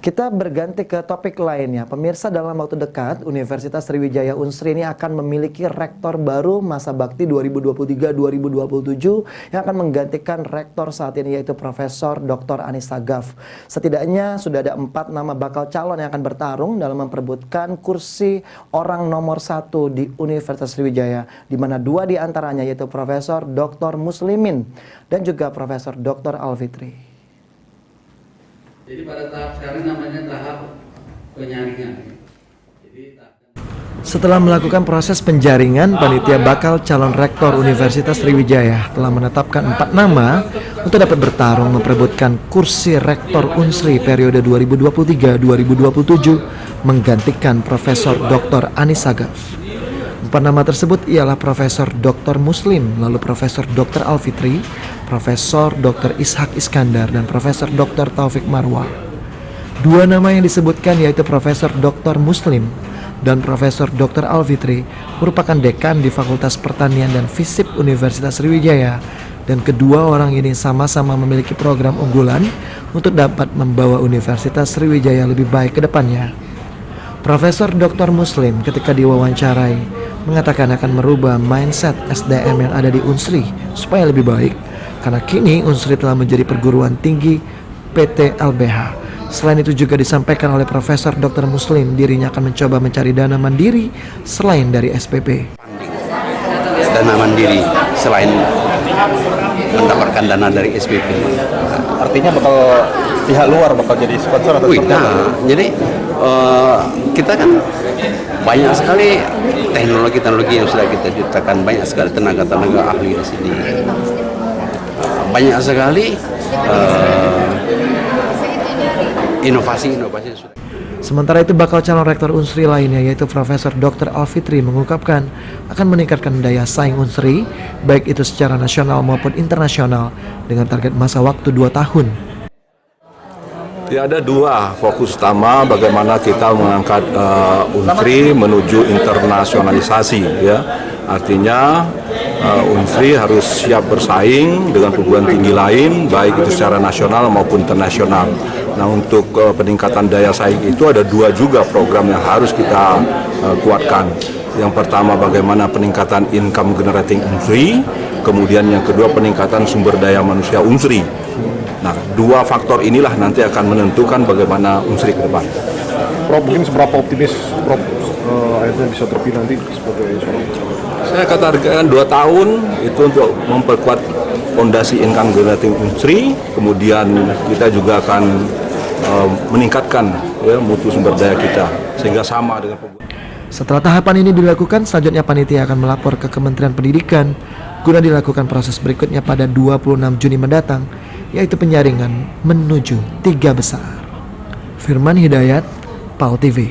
Kita berganti ke topik lainnya. Pemirsa, dalam waktu dekat, Universitas Sriwijaya Unsri ini akan memiliki rektor baru masa bakti 2023-2027 yang akan menggantikan rektor saat ini, yaitu Profesor Dr. Anis Sagaf. Setidaknya sudah ada 4 nama bakal calon yang akan bertarung dalam memperebutkan kursi orang nomor 1 di Universitas Sriwijaya, di mana 2 di antaranya yaitu Profesor Dr. Muslimin dan juga Profesor Dr. Alfitri. Jadi pada tahap sekarang namanya tahap penyaringan. Setelah melakukan proses penjaringan, panitia bakal calon rektor Universitas Sriwijaya telah menetapkan 4 nama untuk dapat bertarung memperebutkan kursi rektor Unsri periode 2023-2027 menggantikan Profesor Dr. Anis Sagaf. 4 nama tersebut ialah Profesor Dr. Muslim, lalu Profesor Dr. Alfitri, Profesor Dr. Ishak Iskandar, dan Profesor Dr. Taufik Marwah. 2 nama yang disebutkan yaitu Profesor Dr. Muslim dan Profesor Dr. Alfitri merupakan dekan di Fakultas Pertanian dan Fisip Universitas Sriwijaya, dan kedua orang ini sama-sama memiliki program unggulan untuk dapat membawa Universitas Sriwijaya lebih baik ke depannya. Profesor Dr. Muslim ketika diwawancarai mengatakan akan merubah mindset SDM yang ada di Unsri supaya lebih baik, karena kini Unsri telah menjadi perguruan tinggi PT LBH. Selain itu juga disampaikan oleh Profesor Dr. Muslim dirinya akan mencoba mencari dana mandiri selain dari SPP. Dana mandiri selain mendapatkan dana dari SPP. Artinya bakal pihak luar bakal jadi sponsor atau jadi kita kan banyak sekali teknologi yang sudah kita ciptakan, banyak sekali tenaga-tenaga ahli di sini, banyak sekali inovasi yang sudah. Sementara itu bakal calon rektor Unsri lainnya yaitu Profesor Dr. Alfitri mengungkapkan akan meningkatkan daya saing Unsri baik itu secara nasional maupun internasional dengan target masa waktu 2 tahun. Ya, ada 2 fokus utama bagaimana kita mengangkat Unsri menuju internasionalisasi, ya. Artinya Unsri harus siap bersaing dengan perguruan tinggi lain baik itu secara nasional maupun internasional. Nah, untuk peningkatan daya saing itu ada 2 juga program yang harus kita kuatkan. Yang pertama bagaimana peningkatan income generating Unsri, kemudian yang kedua peningkatan sumber daya manusia Unsri. Nah, 2 faktor inilah nanti akan menentukan bagaimana Unsri ke depan. Prof, mungkin seberapa optimis Prof akhirnya bisa terpilih nanti sebagai calon? Saya katakan 2 tahun itu untuk memperkuat fondasi income generating Unsri, kemudian kita juga akan meningkatkan mutu sumber daya kita sehingga sama dengan. Setelah tahapan ini dilakukan, selanjutnya panitia akan melapor ke Kementerian Pendidikan guna dilakukan proses berikutnya pada 26 Juni mendatang, yaitu penyaringan menuju 3 besar. Firman Hidayat, PAL TV.